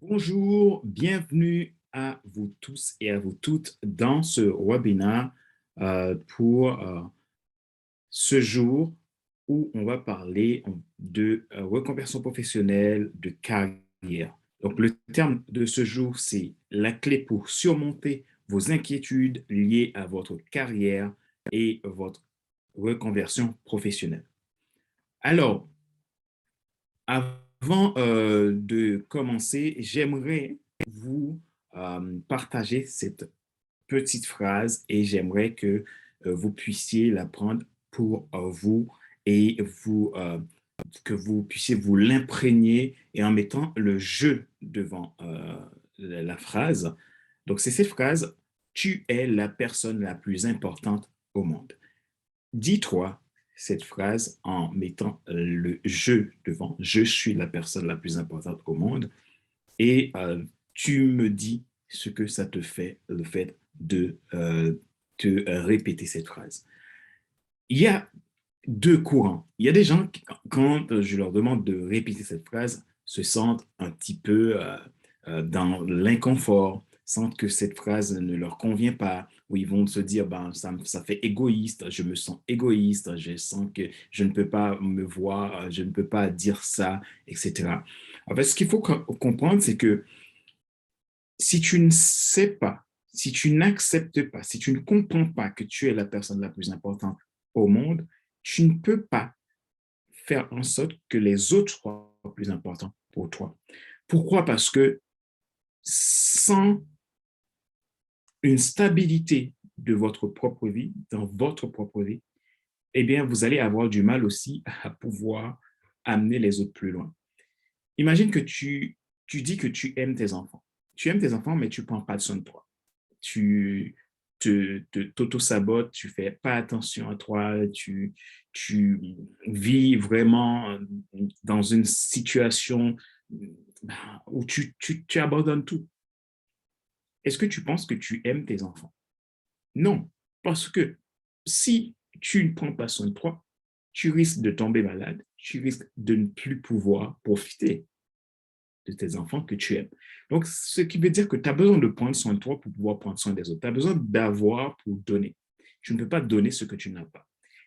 Bonjour, bienvenue à vous tous et à vous toutes dans ce webinaire pour ce jour où on va parler de reconversion professionnelle, de carrière. Donc, le terme de ce jour, c'est la clé pour surmonter vos inquiétudes liées à votre carrière et votre reconversion professionnelle. Alors, avant de commencer, j'aimerais vous partager cette petite phrase et j'aimerais que vous puissiez la prendre pour vous et que vous puissiez vous l'imprégner et en mettant le je devant la phrase. Donc, c'est cette phrase, tu es la personne la plus importante au monde. Dis-toi cette phrase en mettant le je devant. Je suis la personne la plus importante au monde et tu me dis ce que ça te fait, le fait de te répéter cette phrase. Il y a deux courants. Il y a des gens qui, quand je leur demande de répéter cette phrase, se sentent un petit peu dans l'inconfort, sentent que cette phrase ne leur convient pas, ou ils vont se dire, ben, ça fait égoïste, je me sens égoïste, je sens que je ne peux pas me voir, je ne peux pas dire ça, etc. En fait, ce qu'il faut comprendre, c'est que si tu ne sais pas, si tu n'acceptes pas, si tu ne comprends pas que tu es la personne la plus importante au monde, tu ne peux pas faire en sorte que les autres soient plus importants pour toi. Pourquoi? Parce que sans une stabilité de votre propre vie, dans votre propre vie, eh bien, vous allez avoir du mal aussi à pouvoir amener les autres plus loin. Imagine que tu dis que tu aimes tes enfants. Tu aimes tes enfants, mais tu ne prends pas soin de toi. Tu t'auto-sabotes, tu ne fais pas attention à toi, tu vis vraiment dans une situation où tu abandonnes tout. Est-ce que tu penses que tu aimes tes enfants? Non, parce que si tu ne prends pas soin de toi, tu risques de tomber malade, tu risques de ne plus pouvoir profiter de tes enfants que tu aimes. Donc, ce qui veut dire que tu as besoin de prendre soin de toi pour pouvoir prendre soin des autres. Tu as besoin d'avoir pour donner. Tu ne peux pas donner ce que tu n'as pas.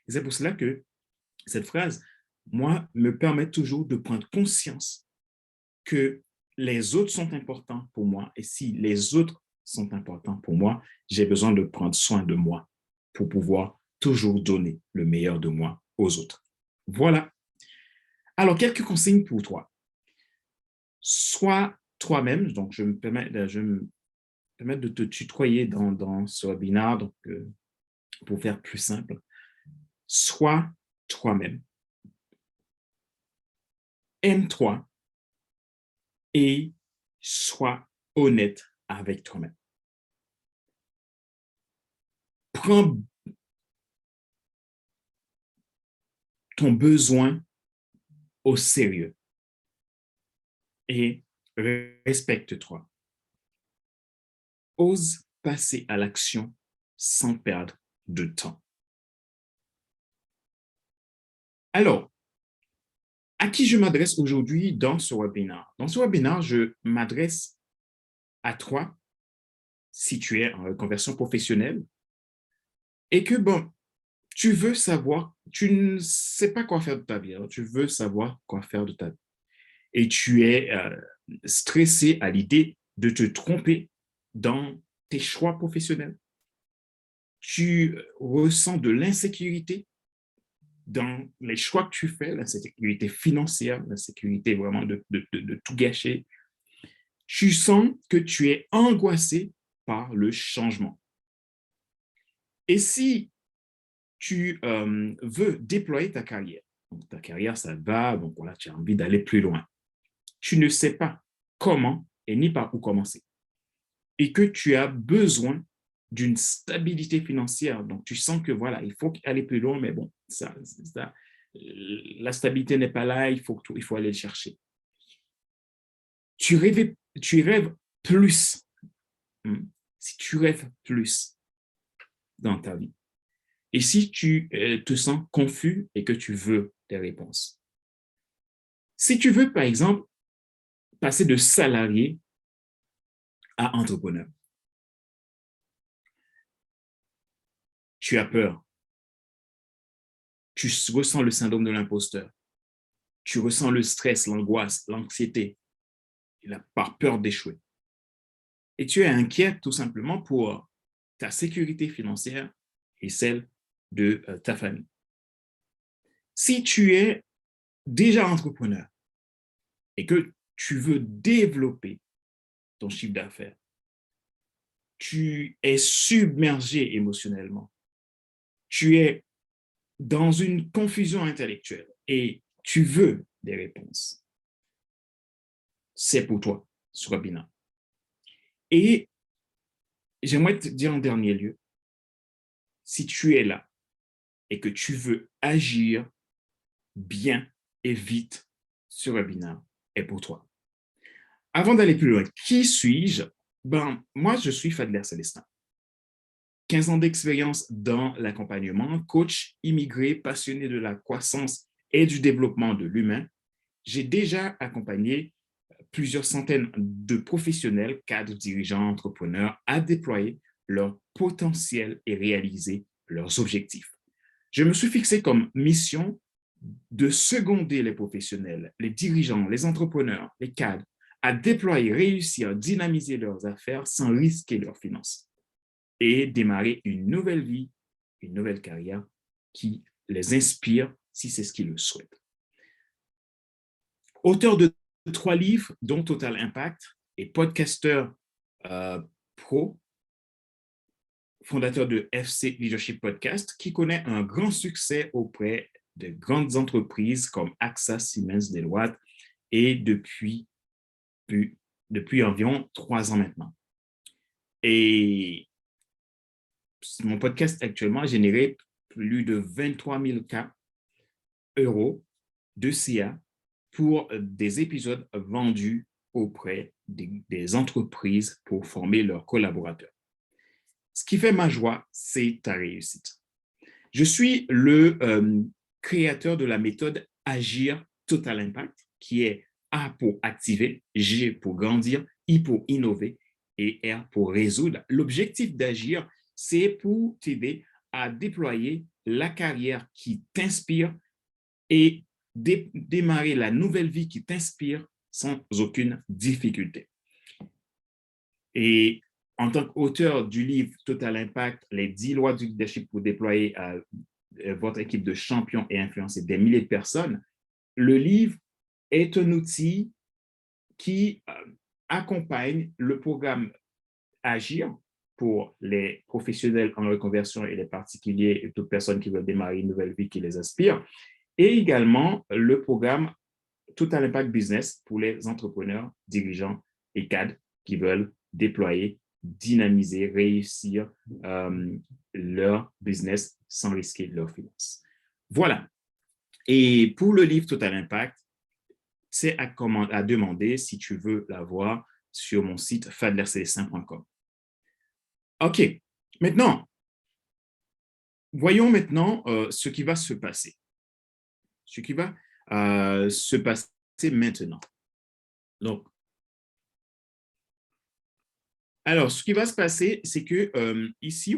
Et c'est pour cela que cette phrase, moi, me permet toujours de prendre conscience que les autres sont importants pour moi. Et si les autres sont importants pour moi, j'ai besoin de prendre soin de moi pour pouvoir toujours donner le meilleur de moi aux autres. Voilà. Alors, quelques consignes pour toi. Sois toi-même, donc je me permets de te tutoyer dans ce webinaire, donc pour faire plus simple. Sois toi-même, aime-toi et sois honnête avec toi-même. Prends ton besoin au sérieux et respecte-toi. Ose passer à l'action sans perdre de temps. Alors, à qui je m'adresse aujourd'hui dans ce webinaire? Dans ce webinaire, je m'adresse à toi si tu es en reconversion professionnelle et que, bon, tu veux savoir, tu ne sais pas quoi faire de ta vie, alors tu veux savoir quoi faire de ta vie. Et tu es stressé à l'idée de te tromper dans tes choix professionnels. Tu ressens de l'insécurité dans les choix que tu fais, l'insécurité financière, l'insécurité vraiment de tout gâcher. Tu sens que tu es angoissé par le changement. Et si tu veux déployer ta carrière, donc ta carrière, ça va, donc voilà, tu as envie d'aller plus loin. Tu ne sais pas comment et ni par où commencer. Et que tu as besoin d'une stabilité financière. Donc, tu sens que voilà, il faut aller plus loin, mais bon, la stabilité n'est pas là, il faut aller le chercher. Tu rêves plus. Si tu rêves plus dans ta vie. Et si tu te sens confus et que tu veux des réponses. Si tu veux, par exemple, passer de salarié à entrepreneur. Tu as peur. Tu ressens le syndrome de l'imposteur. Tu ressens le stress, l'angoisse, l'anxiété, la peur d'échouer. Et tu es inquiète tout simplement pour ta sécurité financière et celle de ta famille. Si tu es déjà entrepreneur et que tu veux développer ton chiffre d'affaires, tu es submergé émotionnellement, tu es dans une confusion intellectuelle et tu veux des réponses, c'est pour toi ce webinaire. Et j'aimerais te dire en dernier lieu, si tu es là et que tu veux agir bien et vite, ce webinaire est pour toi. Avant d'aller plus loin, qui suis-je? Moi, je suis Fadler Célestin. 15 ans d'expérience dans l'accompagnement, coach immigré, passionné de la croissance et du développement de l'humain. J'ai déjà accompagné plusieurs centaines de professionnels, cadres, dirigeants, entrepreneurs à déployer leur potentiel et réaliser leurs objectifs. Je me suis fixé comme mission de seconder les professionnels, les dirigeants, les entrepreneurs, les cadres, à déployer, réussir, dynamiser leurs affaires sans risquer leurs finances et démarrer une nouvelle vie, une nouvelle carrière qui les inspire si c'est ce qu'ils le souhaitent. Auteur de 3 livres, dont Total Impact, et podcasteur pro, fondateur de FC Leadership Podcast, qui connaît un grand succès auprès de grandes entreprises comme AXA, Siemens, Deloitte, et depuis environ 3 ans maintenant. Et mon podcast actuellement a généré plus de 23 000 euros de CA pour des épisodes vendus auprès des entreprises pour former leurs collaborateurs. Ce qui fait ma joie, c'est ta réussite. Je suis le créateur de la méthode Agir Total Impact, qui est A pour activer, G pour grandir, I pour innover et R pour résoudre. L'objectif d'Agir, c'est pour t'aider à déployer la carrière qui t'inspire et démarrer la nouvelle vie qui t'inspire sans aucune difficulté. Et en tant qu'auteur du livre Total Impact, les 10 lois du leadership pour déployer votre équipe de champions et influencer des milliers de personnes, le livre est un outil qui accompagne le programme Agir pour les professionnels en reconversion et les particuliers et toutes personnes qui veulent démarrer une nouvelle vie qui les inspire, et également le programme Total Impact Business pour les entrepreneurs, dirigeants et cadres qui veulent déployer, dynamiser, réussir leur business sans risquer leurs finances. Voilà. Et pour le livre Total Impact, c'est à demander si tu veux l'avoir sur mon site fadlercélestin.com. OK. Maintenant, voyons maintenant ce qui va se passer. Ce qui va se passer maintenant. Donc, alors, ce qui va se passer, c'est que ici,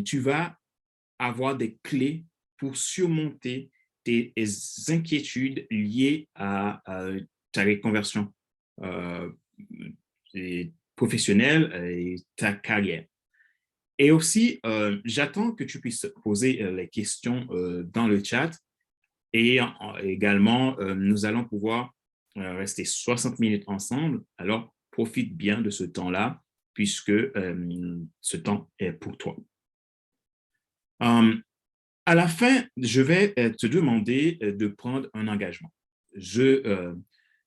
tu vas avoir des clés pour surmonter tes inquiétudes liées à ta reconversion professionnelle et ta carrière. Et aussi, j'attends que tu puisses poser les questions dans le chat et également, nous allons pouvoir rester 60 minutes ensemble. Alors, profite bien de ce temps-là puisque ce temps est pour toi. À la fin, je vais te demander de prendre un engagement. Je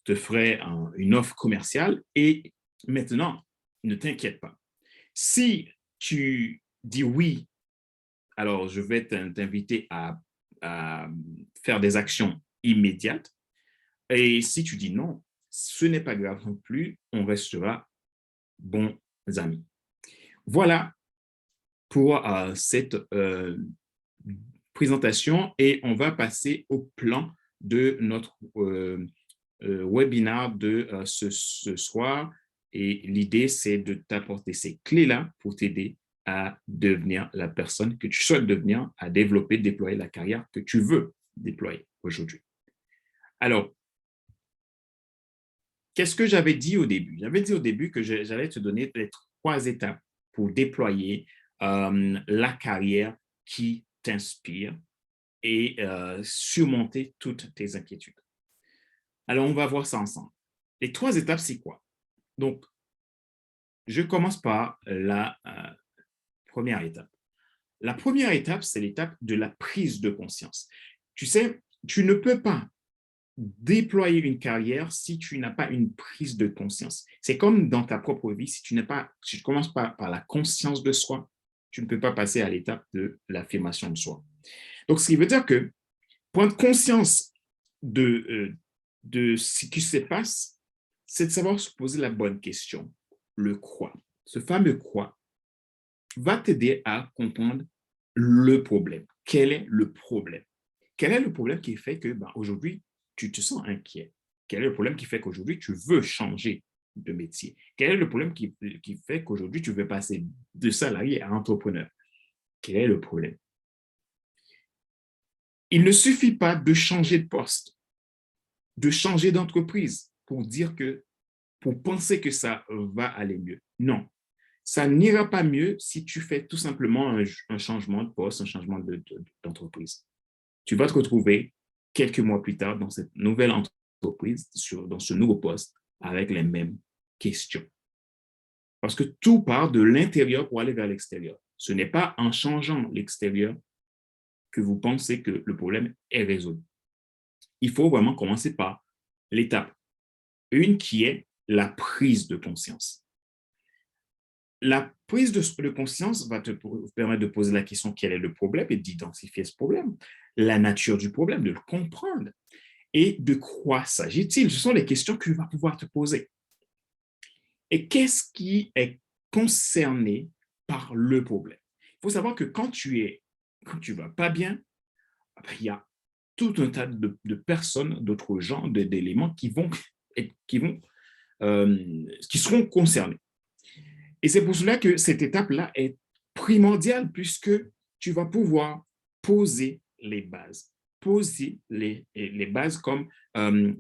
te ferai une offre commerciale et maintenant, ne t'inquiète pas. Si tu dis oui, alors je vais t'inviter à faire des actions immédiates. Et si tu dis non, ce n'est pas grave non plus, on restera bons amis. Voilà pour cette présentation et on va passer au plan de notre webinaire de ce soir. Et l'idée, c'est de t'apporter ces clés-là pour t'aider à devenir la personne que tu souhaites devenir, à développer, déployer la carrière que tu veux déployer aujourd'hui. Alors, qu'est-ce que j'avais dit au début? J'avais dit au début que j'allais te donner les 3 étapes pour déployer la carrière qui t'inspire et surmonter toutes tes inquiétudes. Alors, on va voir ça ensemble. Les 3 étapes, c'est quoi? Donc, je commence par la première étape. La première étape, c'est l'étape de la prise de conscience. Tu sais, tu ne peux pas déployer une carrière si tu n'as pas une prise de conscience. C'est comme dans ta propre vie, si tu ne commences pas par la conscience de soi, tu ne peux pas passer à l'étape de l'affirmation de soi. Donc, ce qui veut dire que prendre conscience de ce qui se passe, c'est de savoir se poser la bonne question, le quoi. Ce fameux quoi va t'aider à comprendre le problème. Quel est le problème? Quel est le problème qui fait que aujourd'hui, tu te sens inquiet? Quel est le problème qui fait qu'aujourd'hui, tu veux changer de métier? Quel est le problème qui fait qu'aujourd'hui, tu veux passer de salarié à entrepreneur? Quel est le problème? Il ne suffit pas de changer de poste, de changer d'entreprise pour penser que ça va aller mieux. Non, ça n'ira pas mieux si tu fais tout simplement un changement de poste, un changement d'entreprise. Tu vas te retrouver quelques mois plus tard dans cette nouvelle entreprise, dans ce nouveau poste, avec les mêmes questions. Parce que tout part de l'intérieur pour aller vers l'extérieur. Ce n'est pas en changeant l'extérieur que vous pensez que le problème est résolu. Il faut vraiment commencer par l'étape 1 qui est la prise de conscience. La prise de conscience va te permettre de poser la question quel est le problème et d'identifier ce problème, la nature du problème, de le comprendre et de quoi s'agit-il. Ce sont les questions que tu vas pouvoir te poser. Et qu'est-ce qui est concerné par le problème? Il faut savoir que quand tu vas pas bien, il y a tout un tas de personnes, d'autres gens, d'éléments qui seront concernés. Et c'est pour cela que cette étape-là est primordiale puisque tu vas pouvoir poser les bases. Poser les bases comme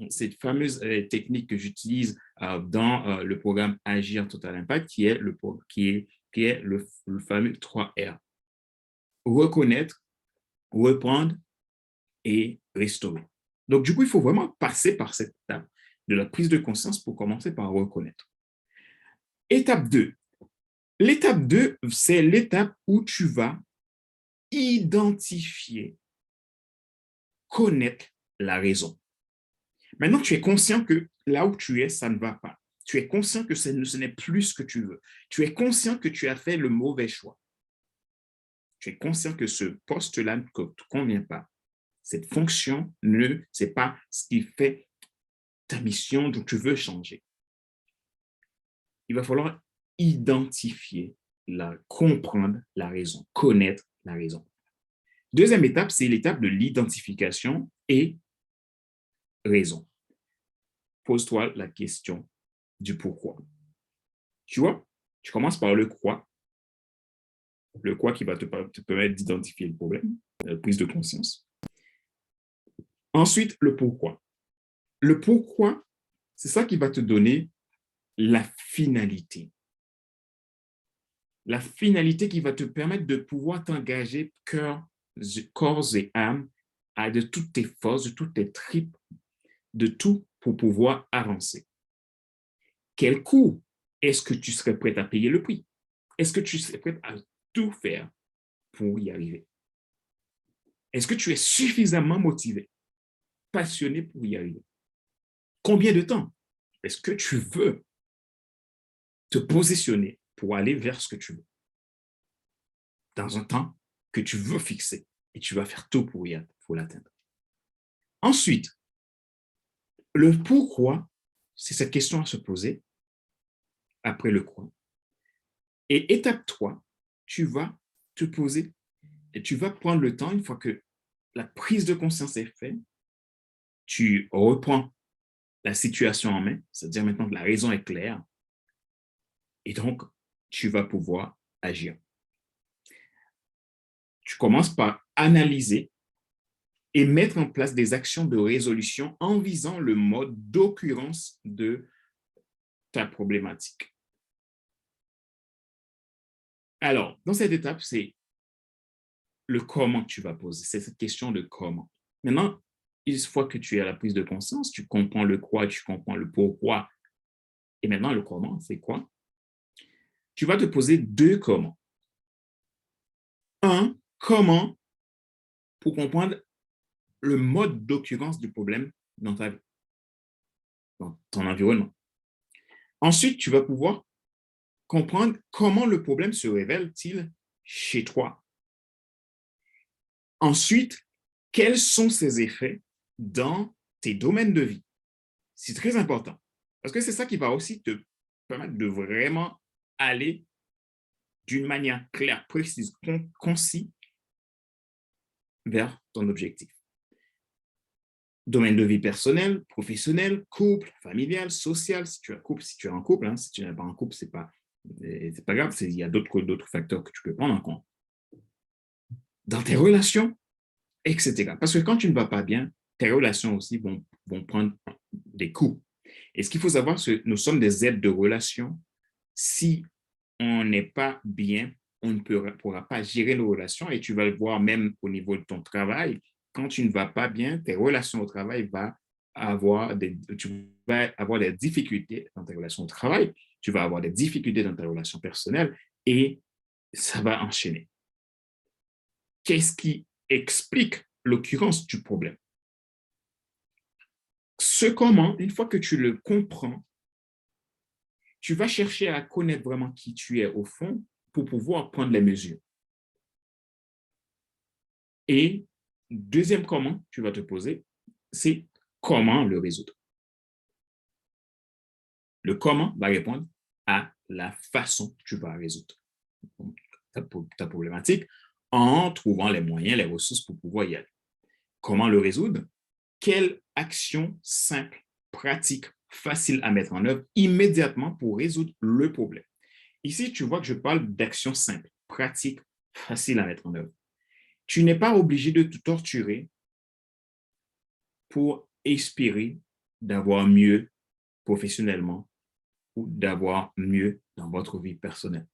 cette fameuse technique que j'utilise dans le programme Agir Total Impact qui est le fameux 3R. Reconnaître, reprendre et restaurer. Donc, du coup, il faut vraiment passer par cette étape de la prise de conscience pour commencer par reconnaître. Étape 2. L'étape 2, c'est l'étape où tu vas identifier, connaître la raison. Maintenant, tu es conscient que là où tu es, ça ne va pas. Tu es conscient que ce n'est plus ce que tu veux. Tu es conscient que tu as fait le mauvais choix. Tu es conscient que ce poste-là ne te convient pas. Cette fonction, ce n'est pas ce qui fait ta mission dont tu veux changer. Il va falloir identifier, comprendre la raison, connaître la raison. Deuxième étape, c'est l'étape de l'identification et raison. Pose-toi la question du pourquoi. Tu vois, tu commences par le quoi qui va te permettre d'identifier le problème, la prise de conscience. Ensuite, le pourquoi. Le pourquoi, c'est ça qui va te donner la finalité. La finalité qui va te permettre de pouvoir t'engager corps et âme, de toutes tes forces, de toutes tes tripes, de tout pour pouvoir avancer. Quel coût est-ce que tu serais prêt à payer le prix? Est-ce que tu serais prêt à tout faire pour y arriver? Est-ce que tu es suffisamment motivé, passionné pour y arriver? Combien de temps est-ce que tu veux te positionner pour aller vers ce que tu veux? Dans un temps que tu veux fixer et tu vas faire tout pour l'atteindre. Ensuite, le pourquoi, c'est cette question à se poser après le quoi. Et étape 3, tu vas te poser et tu vas prendre le temps, une fois que la prise de conscience est faite, tu reprends la situation en main, c'est-à-dire maintenant que la raison est claire, et donc tu vas pouvoir agir. Tu commences par analyser et mettre en place des actions de résolution en visant le mode d'occurrence de ta problématique. Alors, dans cette étape, c'est le comment que tu vas poser. C'est cette question de comment. Maintenant, une fois que tu es à la prise de conscience, tu comprends le quoi, tu comprends le pourquoi. Et maintenant, le comment, c'est quoi? Tu vas te poser deux comment. Un, comment pour comprendre le mode d'occurrence du problème dans ta vie, dans ton environnement. Ensuite, tu vas pouvoir comprendre comment le problème se révèle-t-il chez toi. Ensuite, quels sont ses effets dans tes domaines de vie? C'est très important parce que c'est ça qui va aussi te permettre de vraiment aller d'une manière claire, précise, concise vers ton objectif. Domaine de vie personnel, professionnel, couple, familial, social, si tu es en couple, hein, si tu n'es pas en couple, c'est pas grave, il y a d'autres facteurs que tu peux prendre en compte. Dans tes relations, etc. Parce que quand tu ne vas pas bien, tes relations aussi vont prendre des coups. Et ce qu'il faut savoir, c'est que nous sommes des êtres de relation. Si on n'est pas bien, on ne pourra pas gérer nos relations et tu vas le voir même au niveau de ton travail. Quand tu ne vas pas bien, tes relations au travail tu vas avoir des difficultés dans tes relations au travail, tu vas avoir des difficultés dans tes relations personnelles et ça va enchaîner. Qu'est-ce qui explique l'occurrence du problème? Ce comment, une fois que tu le comprends, tu vas chercher à connaître vraiment qui tu es au fond pour pouvoir prendre les mesures. Et deuxième comment tu vas te poser, c'est comment le résoudre. Le comment va répondre à la façon que tu vas résoudre ta problématique en trouvant les moyens, les ressources pour pouvoir y aller. Comment le résoudre? Quelle action simple, pratique, facile à mettre en œuvre immédiatement pour résoudre le problème? Ici, tu vois que je parle d'action simple, pratique, facile à mettre en œuvre. Tu n'es pas obligé de te torturer pour espérer d'avoir mieux professionnellement ou d'avoir mieux dans votre vie personnelle.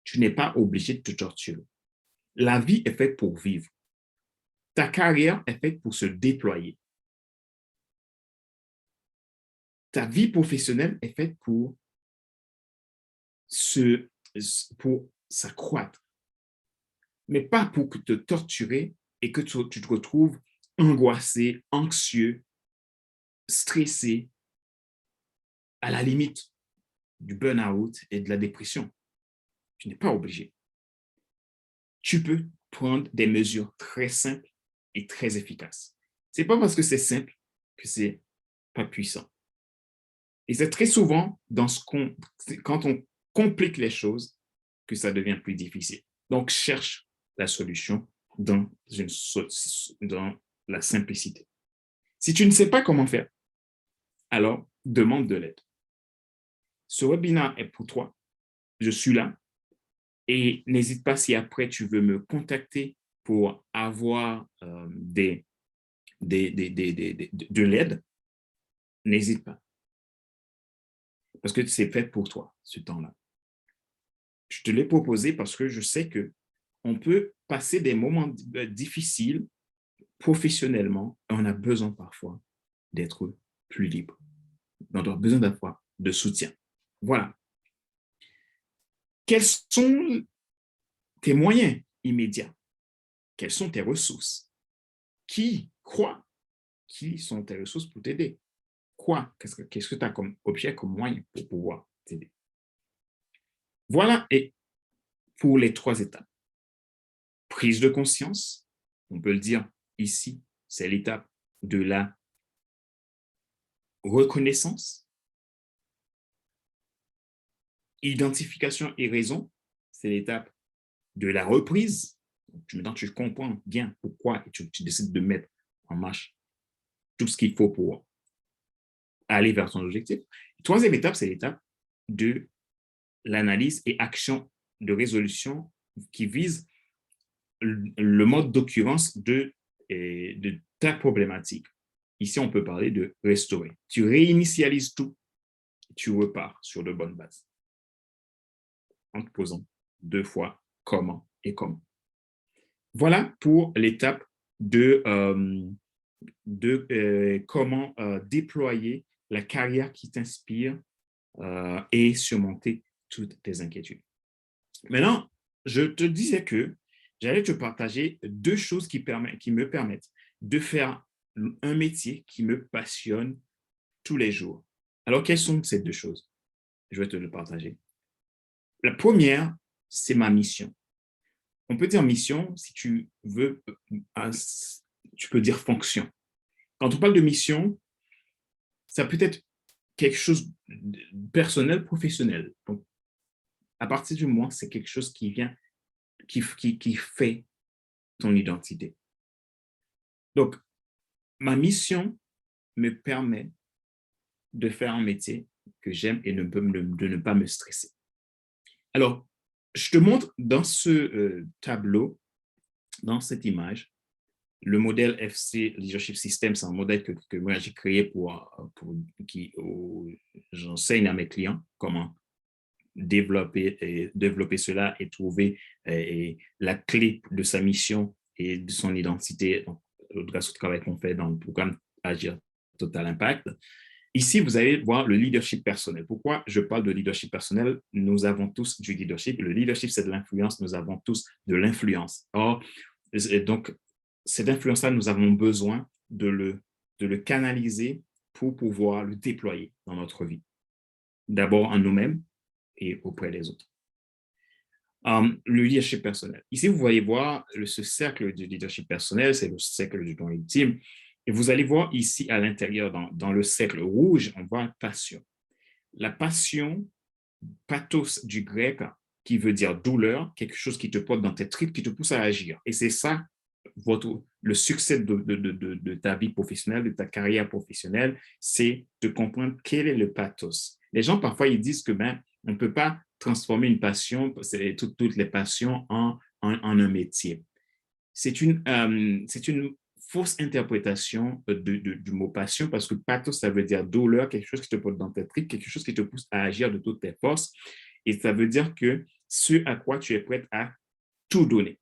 Tu n'es pas obligé de te torturer. La vie est faite pour vivre. Ta carrière est faite pour se déployer. Ta vie professionnelle est faite pour s'accroître, mais pas pour te torturer et que tu te retrouves angoissé, anxieux, stressé, à la limite du burn-out et de la dépression. Tu n'es pas obligé. Tu peux prendre des mesures très simples et très efficaces. Ce n'est pas parce que c'est simple que ce n'est pas puissant. Et c'est très souvent quand on complique les choses que ça devient plus difficile. Donc, cherche la solution dans la simplicité. Si tu ne sais pas comment faire, alors demande de l'aide. Ce webinaire est pour toi. Je suis là. Et n'hésite pas si après tu veux me contacter pour avoir de l'aide, n'hésite pas. Parce que c'est fait pour toi, ce temps-là. Je te l'ai proposé parce que je sais qu'on peut passer des moments difficiles professionnellement et on a besoin parfois d'être plus libre. On a besoin d'avoir de soutien. Voilà. Quels sont tes moyens immédiats? Quelles sont tes ressources? Qui sont tes ressources pour t'aider? Qu'est-ce que tu as comme objet, comme moyen pour pouvoir t'aider? Voilà, et pour les 3 étapes. Prise de conscience, on peut le dire ici, c'est l'étape de la reconnaissance. Identification et raison, c'est l'étape de la reprise. Maintenant, tu comprends bien pourquoi et tu décides de mettre en marche tout ce qu'il faut pour aller vers ton objectif. Troisième étape, c'est l'étape de l'analyse et action de résolution qui vise le mode d'occurrence de ta problématique. Ici, on peut parler de restaurer. Tu réinitialises tout, tu repars sur de bonnes bases en te posant 2 fois comment et comment. Voilà pour l'étape de comment déployer la carrière qui t'inspire et surmonter toutes tes inquiétudes. Maintenant, je te disais que j'allais te partager 2 choses qui me permettent de faire un métier qui me passionne tous les jours. Alors, quelles sont ces 2 choses? Je vais te le partager. La première, c'est ma mission. On peut dire mission si tu veux, tu peux dire fonction. Quand on parle de mission, ça peut être quelque chose de personnel, professionnel. Donc, à partir du moment, c'est quelque chose qui vient, qui fait ton identité. Donc, ma mission me permet de faire un métier que j'aime et de ne pas me stresser. Alors, je te montre dans ce tableau, dans cette image, le modèle FC Leadership System. C'est un modèle que moi j'ai créé j'enseigne à mes clients comment développer cela et trouver la clé de sa mission et de son identité grâce au travail qu'on fait dans le programme Agir Total Impact. Ici, vous allez voir le leadership personnel. Pourquoi je parle de leadership personnel? Nous avons tous du leadership. Le leadership, c'est de l'influence. Nous avons tous de l'influence. Or, donc, cette influence-là, nous avons besoin de le canaliser pour pouvoir le déployer dans notre vie. D'abord en nous-mêmes et auprès des autres. Le leadership personnel. Ici, vous voyez voir ce cercle du leadership personnel, c'est le cercle du don ultime. Et vous allez voir ici à l'intérieur, dans le cercle rouge, on voit passion. La passion, pathos du grec, qui veut dire douleur, quelque chose qui te porte dans tes tripes, qui te pousse à agir. Et c'est ça, le succès de ta vie professionnelle, de ta carrière professionnelle, c'est de comprendre quel est le pathos. Les gens, parfois, ils disent que on ne peut pas transformer une passion, toutes les passions, en un métier. C'est une fausse interprétation du mot passion, parce que pathos, ça veut dire douleur, quelque chose qui te porte dans tes tripes, quelque chose qui te pousse à agir de toutes tes forces. Et ça veut dire que ce à quoi tu es prête à tout donner.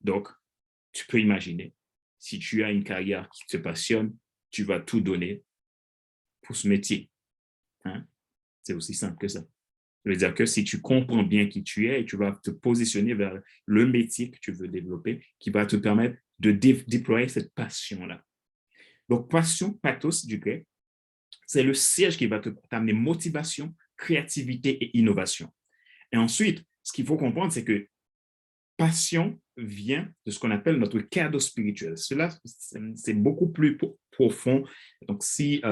Donc, tu peux imaginer, si tu as une carrière qui te passionne, tu vas tout donner pour ce métier. Hein? C'est aussi simple que ça. Ça veut dire que si tu comprends bien qui tu es et tu vas te positionner vers le métier que tu veux développer, qui va te permettre de déployer cette passion-là. Donc, passion, pathos du grec, c'est le siège qui va t'amener motivation, créativité et innovation. Et ensuite, ce qu'il faut comprendre, c'est que passion vient de ce qu'on appelle notre cadeau spirituel. Cela, c'est beaucoup plus profond. Donc, si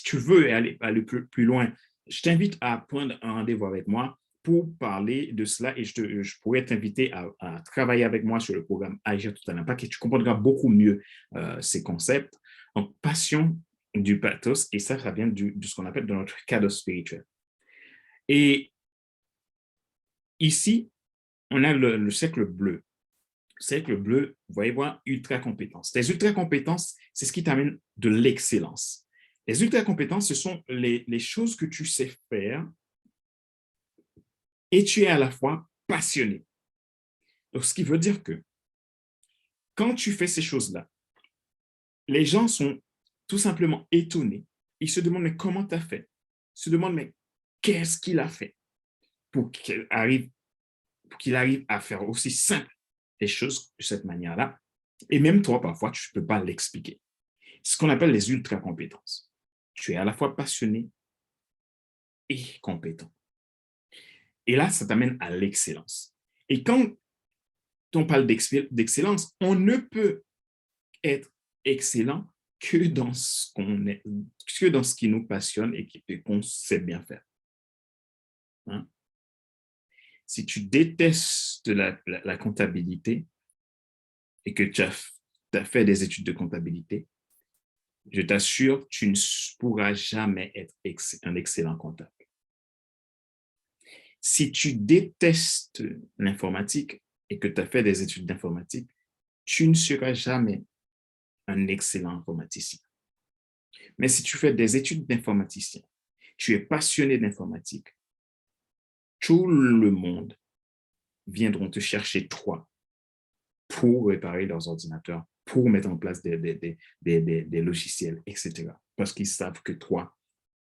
tu veux aller plus loin, je t'invite à prendre un rendez-vous avec moi pour parler de cela et je pourrais t'inviter à travailler avec moi sur le programme Agir Total Impact et tu comprendras beaucoup mieux ces concepts. Donc, passion du pathos, et ça vient de ce qu'on appelle de notre cadeau spirituel. Et ici, on a le cercle bleu. Le cercle bleu, vous voyez voir, ultra compétences. Les ultra compétences, c'est ce qui t'amène de l'excellence. Les ultra compétences, ce sont les choses que tu sais faire et tu es à la fois passionné. Donc, ce qui veut dire que quand tu fais ces choses-là, les gens sont tout simplement étonnés. Ils se demandent, mais comment tu as fait? Ils se demandent, mais qu'est-ce qu'il a fait pour qu'il arrive à faire aussi simple les choses de cette manière-là? Et même toi, parfois, tu ne peux pas l'expliquer. C'est ce qu'on appelle les ultra-compétences. Tu es à la fois passionné et compétent. Et là, ça t'amène à l'excellence. Et quand on parle d'excellence, on ne peut être excellent que dans ce qui nous passionne et qu'on sait bien faire. Hein? Si tu détestes la comptabilité et que tu as fait des études de comptabilité, je t'assure, tu ne pourras jamais être un excellent comptable. Si tu détestes l'informatique et que tu as fait des études d'informatique, tu ne seras jamais un excellent informaticien. Mais si tu fais des études d'informaticien, tu es passionné d'informatique, tout le monde viendront te chercher toi pour réparer leurs ordinateurs, pour mettre en place des logiciels, etc. Parce qu'ils savent que toi,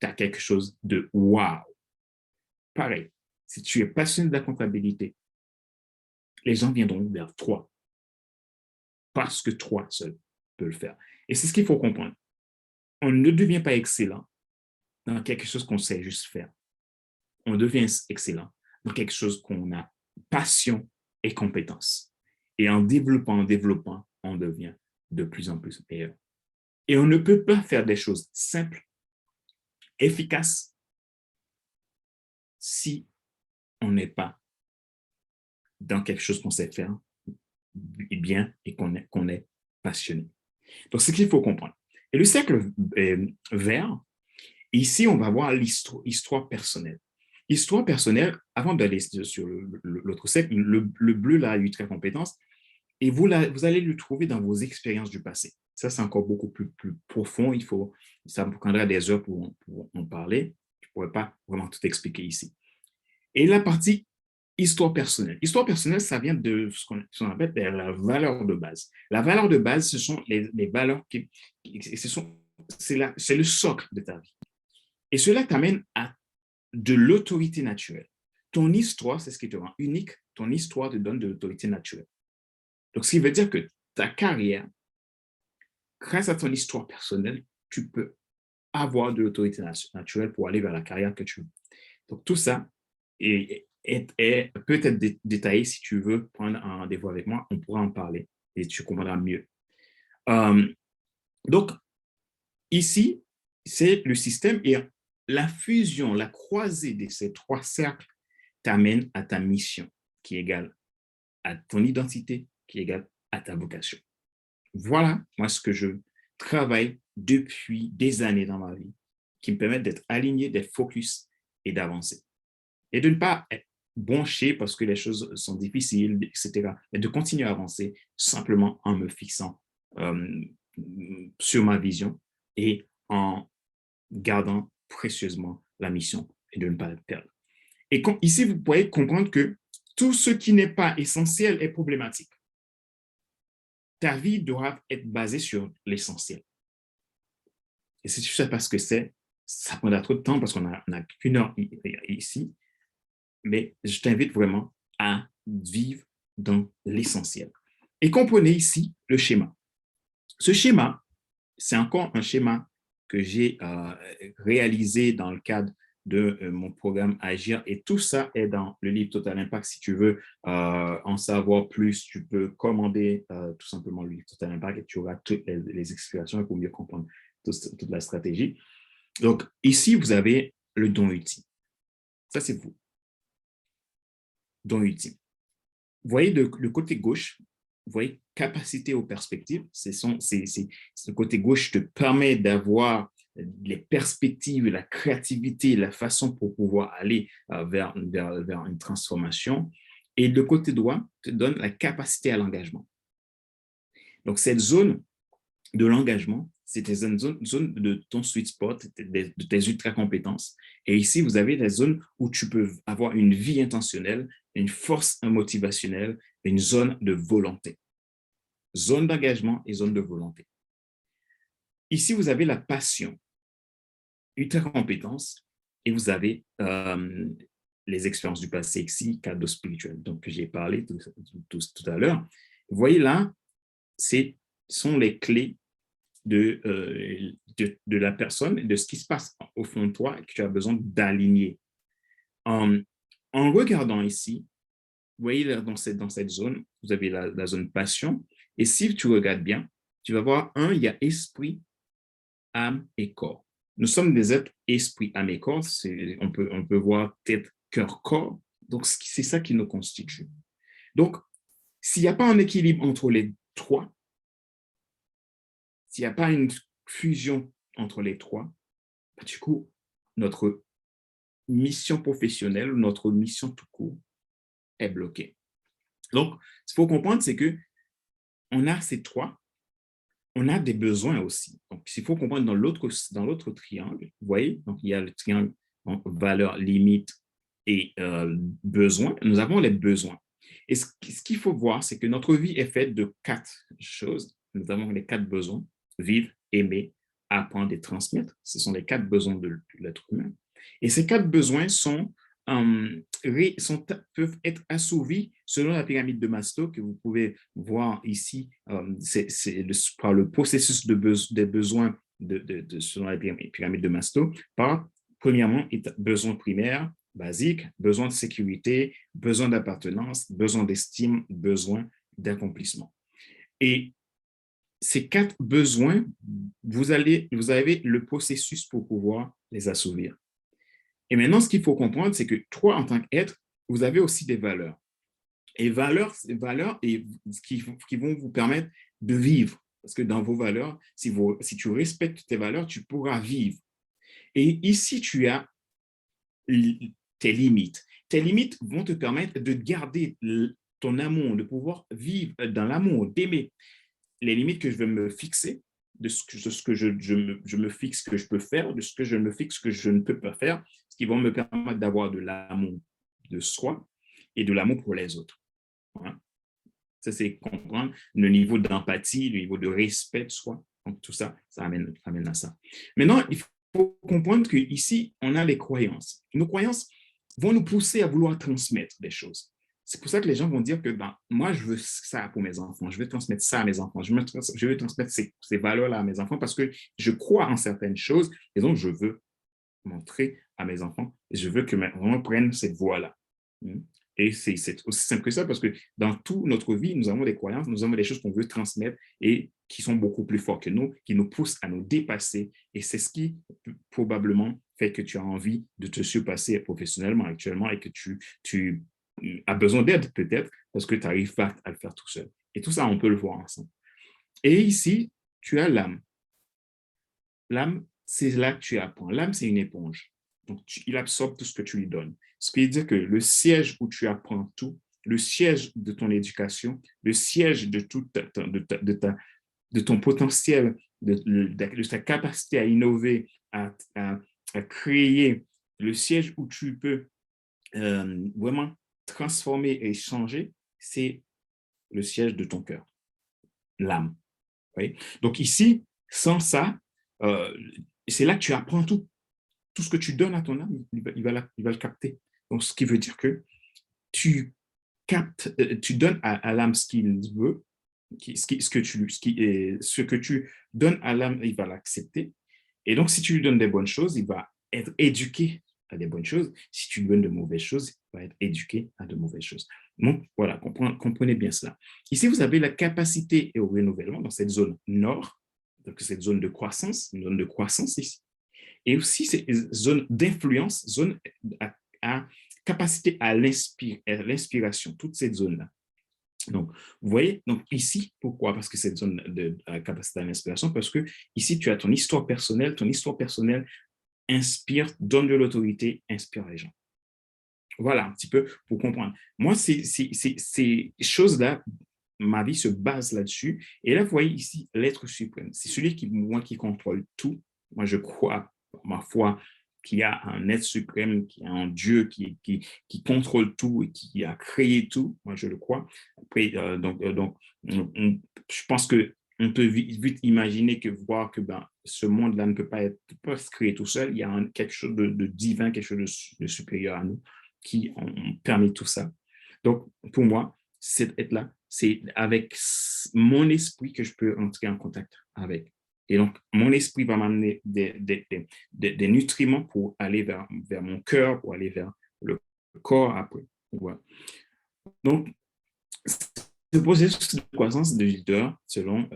tu as quelque chose de wow. Pareil, si tu es passionné de la comptabilité, les gens viendront vers toi parce que toi seul peux le faire. Et c'est ce qu'il faut comprendre. On ne devient pas excellent dans quelque chose qu'on sait juste faire. On devient excellent dans quelque chose qu'on a passion et compétence. Et en développant, on devient de plus en plus meilleur. Et on ne peut pas faire des choses simples, efficaces, si on n'est pas dans quelque chose qu'on sait faire bien et qu'on est passionné. Donc, c'est ce qu'il faut comprendre. Et le cercle vert, ici, on va voir l'histoire personnelle. Histoire personnelle, avant d'aller sur l'autre cercle, le bleu, là, ultra compétence, et vous allez le trouver dans vos expériences du passé. Ça, c'est encore beaucoup plus profond. Ça me prendra des heures pour en parler. Je ne pourrais pas vraiment tout expliquer ici. Et la partie histoire personnelle. Histoire personnelle, ça vient de ce qu'on appelle la valeur de base. La valeur de base, ce sont les valeurs c'est le socle de ta vie. Et cela t'amène à de l'autorité naturelle. Ton histoire, c'est ce qui te rend unique. Ton histoire te donne de l'autorité naturelle. Donc, ce qui veut dire que ta carrière, grâce à ton histoire personnelle, tu peux avoir de l'autorité naturelle pour aller vers la carrière que tu veux. Donc, tout ça peut être détaillé si tu veux prendre un rendez-vous avec moi. On pourra en parler et tu comprendras mieux. Donc, ici, c'est le système et la fusion, la croisée de ces trois cercles t'amène à ta mission qui est égale à ton identité, qui est égale à ta vocation. Voilà, moi, ce que je travaille depuis des années dans ma vie, qui me permettent d'être aligné, d'être focus et d'avancer. Et de ne pas être bronché parce que les choses sont difficiles, etc. Mais de continuer à avancer simplement en me fixant sur ma vision et en gardant précieusement la mission et de ne pas la perdre. Et ici, vous pouvez comprendre que tout ce qui n'est pas essentiel est problématique. Ta vie doit être basée sur l'essentiel. Et si tu ne sais pas ce que c'est, ça prendra trop de temps parce qu'on n'a qu'une heure ici. Mais je t'invite vraiment à vivre dans l'essentiel. Et comprenez ici le schéma. Ce schéma, c'est encore un schéma que j'ai réalisé dans le cadre de mon programme Agir. Et tout ça est dans le livre Total Impact. Si tu veux en savoir plus, tu peux commander tout simplement le livre Total Impact et tu auras toutes les explications pour mieux comprendre toute la stratégie. Donc, ici, vous avez le don ultime. Ça, c'est vous. Don ultime. Vous voyez le côté gauche, vous voyez capacité aux perspectives. Le côté gauche te permet d'avoir les perspectives, la créativité, la façon pour pouvoir aller vers une transformation. Et le côté droit te donne la capacité à l'engagement. Donc, cette zone de l'engagement, c'est une zone de ton sweet spot, de tes ultra compétences. Et ici, vous avez la zone où tu peux avoir une vie intentionnelle, une force motivationnelle, une zone de volonté. Zone d'engagement et zone de volonté. Ici, vous avez la passion, ultra compétence, et vous avez les expériences du passé ici, cadeau spirituel, donc que j'ai parlé tout à l'heure. Vous voyez là, ce sont les clés de la personne, de ce qui se passe au fond de toi et que tu as besoin d'aligner. En regardant ici, vous voyez là, dans cette zone, vous avez la zone passion. Et si tu regardes bien, tu vas voir, il y a esprit, âme et corps. Nous sommes des êtres esprit, âme et corps. On peut voir tête, cœur, corps. Donc, c'est ça qui nous constitue. Donc, s'il n'y a pas un équilibre entre les trois, s'il n'y a pas une fusion entre les trois, du coup, notre mission professionnelle, notre mission tout court est bloquée. Donc, ce qu'il faut comprendre, c'est qu'on a ces trois, on a des besoins aussi. Donc, il faut comprendre dans l'autre triangle, vous voyez, donc il y a le triangle valeur, limite et besoin. Nous avons les besoins. Et ce qu'il faut voir, c'est que notre vie est faite de quatre choses. Nous avons les quatre besoins: vivre, aimer, apprendre et transmettre. Ce sont les quatre besoins de l'être humain. Et ces quatre besoins peuvent être assouvis selon la pyramide de Maslow que vous pouvez voir ici. C'est par le processus des besoins selon la pyramide de Maslow. Premièrement, besoin primaire, basique, besoin de sécurité, besoin d'appartenance, besoin d'estime, besoin d'accomplissement. Et ces quatre besoins, vous avez le processus pour pouvoir les assouvir. Et maintenant, ce qu'il faut comprendre, c'est que toi, en tant qu'être, vous avez aussi des valeurs. Et valeurs qui vont vous permettre de vivre. Parce que dans vos valeurs, si tu respectes tes valeurs, tu pourras vivre. Et ici, tu as tes limites. Tes limites vont te permettre de garder ton amour, de pouvoir vivre dans l'amour, d'aimer. Les limites que je vais me fixer, de ce que je me fixe que je peux faire, de ce que je me fixe que je ne peux pas faire, ce qui vont me permettre d'avoir de l'amour de soi et de l'amour pour les autres. Voilà. Ça, c'est comprendre le niveau d'empathie, le niveau de respect de soi. Donc, tout ça, ça amène à ça. Maintenant, il faut comprendre qu'ici, on a les croyances. Nos croyances vont nous pousser à vouloir transmettre des choses. C'est pour ça que les gens vont dire que moi, je veux ça pour mes enfants, je veux transmettre ça à mes enfants, je veux transmettre ces valeurs-là à mes enfants parce que je crois en certaines choses et donc je veux montrer à mes enfants, et je veux que mes enfants prennent cette voie-là. Et c'est aussi simple que ça parce que dans toute notre vie, nous avons des croyances, nous avons des choses qu'on veut transmettre et qui sont beaucoup plus forts que nous, qui nous poussent à nous dépasser. Et c'est ce qui probablement fait que tu as envie de te surpasser professionnellement actuellement et que tu as besoin d'aide peut-être parce que tu n'arrives pas à le faire tout seul. Et tout ça, on peut le voir ensemble. Et ici, tu as l'âme. L'âme, c'est là que tu apprends. L'âme, c'est une éponge. Donc, il absorbe tout ce que tu lui donnes. Ce qui veut dire que le siège où tu apprends tout, le siège de ton éducation, le siège de ton potentiel, de ta capacité à innover, à créer, le siège où tu peux vraiment transformer et changer, c'est le siège de ton cœur, l'âme. Oui? Donc ici, sans ça, c'est là que tu apprends tout. Tout ce que tu donnes à ton âme, il va le capter. Donc, ce qui veut dire que tu donnes à l'âme ce qu'il veut, ce que tu donnes à l'âme, il va l'accepter. Et donc, si tu lui donnes des bonnes choses, il va être éduqué à des bonnes choses. Si tu lui donnes de mauvaises choses, il va être éduqué à de mauvaises choses. Donc, voilà, comprenez bien cela. Ici, vous avez la capacité au renouvellement dans cette zone nord, donc cette zone de croissance, une zone de croissance ici. Et aussi, c'est une zone d'influence, zone à capacité à l'inspiration, toute cette zone-là. Donc, vous voyez, donc ici, pourquoi? Parce que cette zone de capacité à l'inspiration, parce que ici, tu as ton histoire personnelle inspire, donne de l'autorité, inspire les gens. Voilà un petit peu pour comprendre. Moi, ces choses-là, ma vie se base là-dessus. Et là, vous voyez ici, l'être suprême. C'est celui qui contrôle tout. Moi, je crois, ma foi, qu'il y a un être suprême, qu'il y a un Dieu qui contrôle tout et qui a créé tout. Moi, je le crois. Après, je pense qu'on peut vite imaginer voir que ce monde-là ne peut pas se créer tout seul. Il y a quelque chose de divin, quelque chose de supérieur à nous qui ont permis tout ça. Donc, pour moi, cet être-là, c'est avec mon esprit que je peux entrer en contact avec. Et donc, mon esprit va m'amener des nutriments pour aller vers mon cœur, pour aller vers le corps après. Voilà. Donc, ce processus de croissance de leader, selon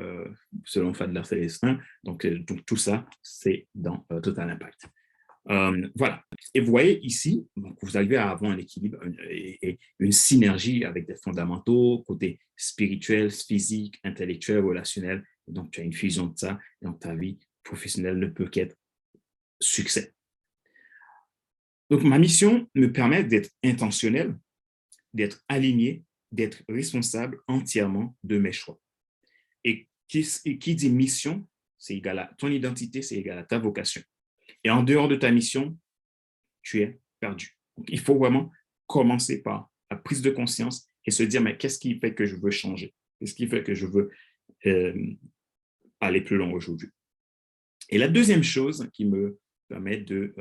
Fadler Célestin, donc tout ça, c'est dans Total Impact. Voilà. Et vous voyez ici, donc vous arrivez à avoir un équilibre et une synergie avec des fondamentaux, côté spirituel, physique, intellectuel, relationnel. Donc, tu as une fusion de ça dans ta vie professionnel ne peut qu'être succès. Donc, ma mission me permet d'être intentionnel, d'être aligné, d'être responsable entièrement de mes choix. Et qui dit mission, c'est égal à ton identité, c'est égal à ta vocation. Et en dehors de ta mission, tu es perdu. Donc, il faut vraiment commencer par la prise de conscience et se dire, mais qu'est-ce qui fait que je veux changer? Qu'est-ce qui fait que je veux aller plus loin aujourd'hui? Et la deuxième chose qui me permet de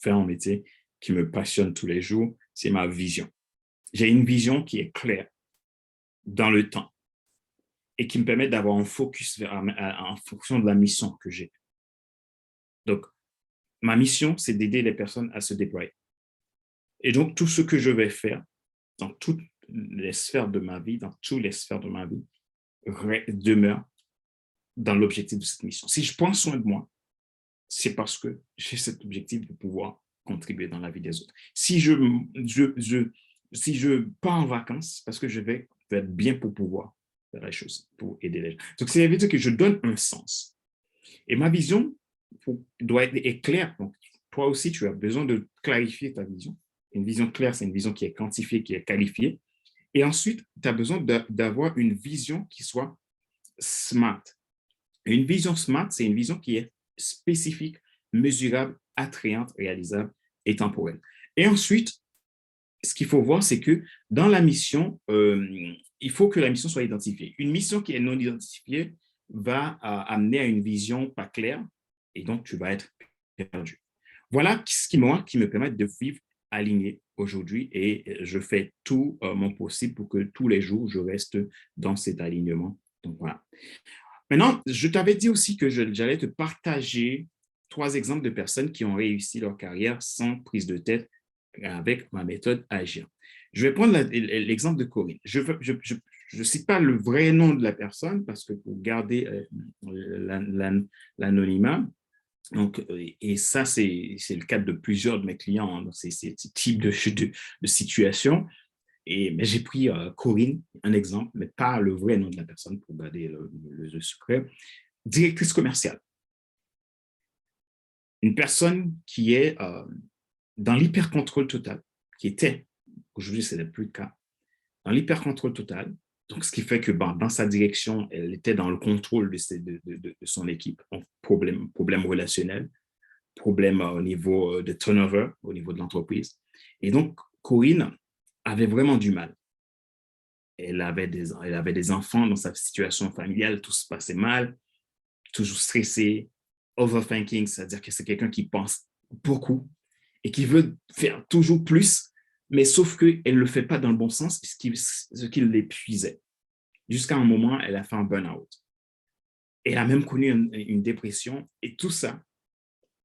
faire un métier qui me passionne tous les jours, c'est ma vision. J'ai une vision qui est claire dans le temps et qui me permet d'avoir un focus en fonction de la mission que j'ai. Donc, ma mission, c'est d'aider les personnes à se déployer. Et donc, tout ce que je vais faire dans toutes les sphères de ma vie, demeure dans l'objectif de cette mission. Si je prends soin de moi, c'est parce que j'ai cet objectif de pouvoir contribuer dans la vie des autres. Si je pars en vacances, parce que je vais être bien pour pouvoir faire les choses, pour aider les gens. Donc, ça veut dire que je donne un sens. Et ma vision doit être claire. Donc, toi aussi, tu as besoin de clarifier ta vision. Une vision claire, c'est une vision qui est quantifiée, qui est qualifiée. Et ensuite, tu as besoin d'avoir une vision qui soit smart. Une vision smart, c'est une vision qui est spécifique, mesurable, attrayante, réalisable et temporelle. Et ensuite, ce qu'il faut voir, c'est que dans la mission, il faut que la mission soit identifiée. Une mission qui est non identifiée va amener à une vision pas claire et donc tu vas être perdu. Voilà ce qui me permet de vivre aligné aujourd'hui et je fais tout mon possible pour que tous les jours, je reste dans cet alignement. Donc voilà. Maintenant, je t'avais dit aussi que j'allais te partager 3 exemples de personnes qui ont réussi leur carrière sans prise de tête avec ma méthode Agir. Je vais prendre l'exemple de Corinne. Je ne cite pas le vrai nom de la personne parce que pour garder l'anonymat, donc, et ça, c'est le cas de plusieurs de mes clients dans ces types de situations. Mais j'ai pris Corinne, un exemple, mais pas le vrai nom de la personne pour garder le secret. Directrice commerciale. Une personne qui est dans l'hyper-contrôle total, qui était, aujourd'hui, ce n'est plus le cas, dans l'hyper-contrôle total. Donc, ce qui fait que dans sa direction, elle était dans le contrôle de son équipe. Donc, problème relationnel, problème au niveau de turnover, au niveau de l'entreprise. Et donc, Corinne avait vraiment du mal. Elle avait des enfants dans sa situation familiale, tout se passait mal, toujours stressé, overthinking, c'est-à-dire que c'est quelqu'un qui pense beaucoup et qui veut faire toujours plus, mais sauf qu'elle ne le fait pas dans le bon sens, ce qui l'épuisait. Jusqu'à un moment, elle a fait un burn-out. Elle a même connu une dépression et tout ça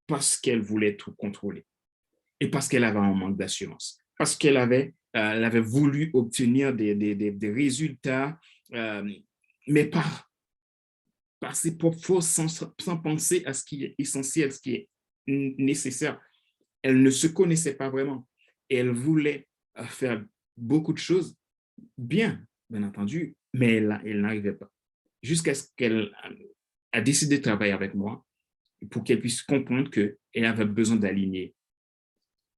parce qu'elle voulait tout contrôler et parce qu'elle avait un manque d'assurance, parce qu'elle avait voulu obtenir des résultats, mais par ses propres forces, sans penser à ce qui est essentiel, ce qui est nécessaire. Elle ne se connaissait pas vraiment et elle voulait faire beaucoup de choses bien entendu, mais elle n'arrivait pas. Jusqu'à ce qu'elle a décidé de travailler avec moi pour qu'elle puisse comprendre qu'elle avait besoin d'aligner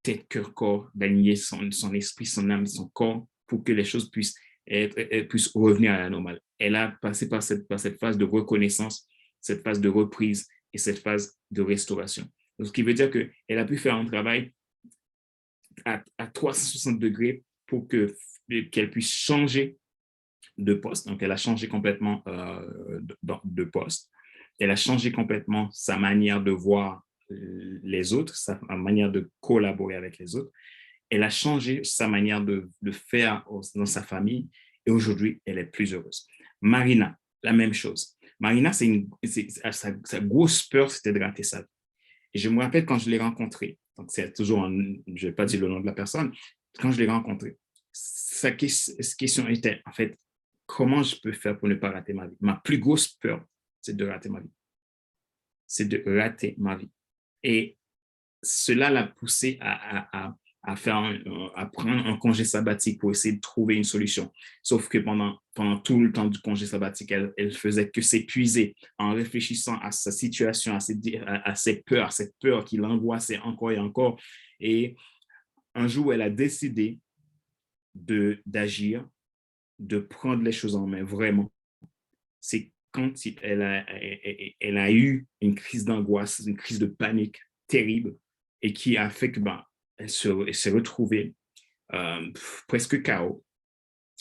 tête, cœur, corps, d'aligner son esprit, son âme, son corps pour que les choses puissent revenir à la normale. Elle a passé par cette phase de reconnaissance, cette phase de reprise et cette phase de restauration. Donc, ce qui veut dire qu'elle a pu faire un travail à 360 degrés pour qu'elle puisse changer de poste. Donc, elle a changé complètement de poste. Elle a changé complètement sa manière de voir les autres, sa manière de collaborer avec les autres. Elle a changé sa manière de faire dans sa famille et aujourd'hui, elle est plus heureuse. Marina, la même chose. Marina, sa grosse peur, c'était de rater sa vie. Et je me rappelle quand je l'ai rencontrée, donc c'est toujours, je ne vais pas dire le nom de la personne, quand je l'ai rencontrée, sa question était, en fait, comment je peux faire pour ne pas rater ma vie? Ma plus grosse peur, c'est de rater ma vie. C'est de rater ma vie. Et cela l'a poussée à à prendre un congé sabbatique pour essayer de trouver une solution. Sauf que pendant tout le temps du congé sabbatique, elle faisait que s'épuiser en réfléchissant à sa situation, à ses peurs, à cette peur qui l'angoissait encore et encore. Et un jour, elle a décidé d'agir, de prendre les choses en main, vraiment. C'est quand elle a eu une crise d'angoisse, une crise de panique terrible et qui a fait que elle s'est retrouvée presque KO.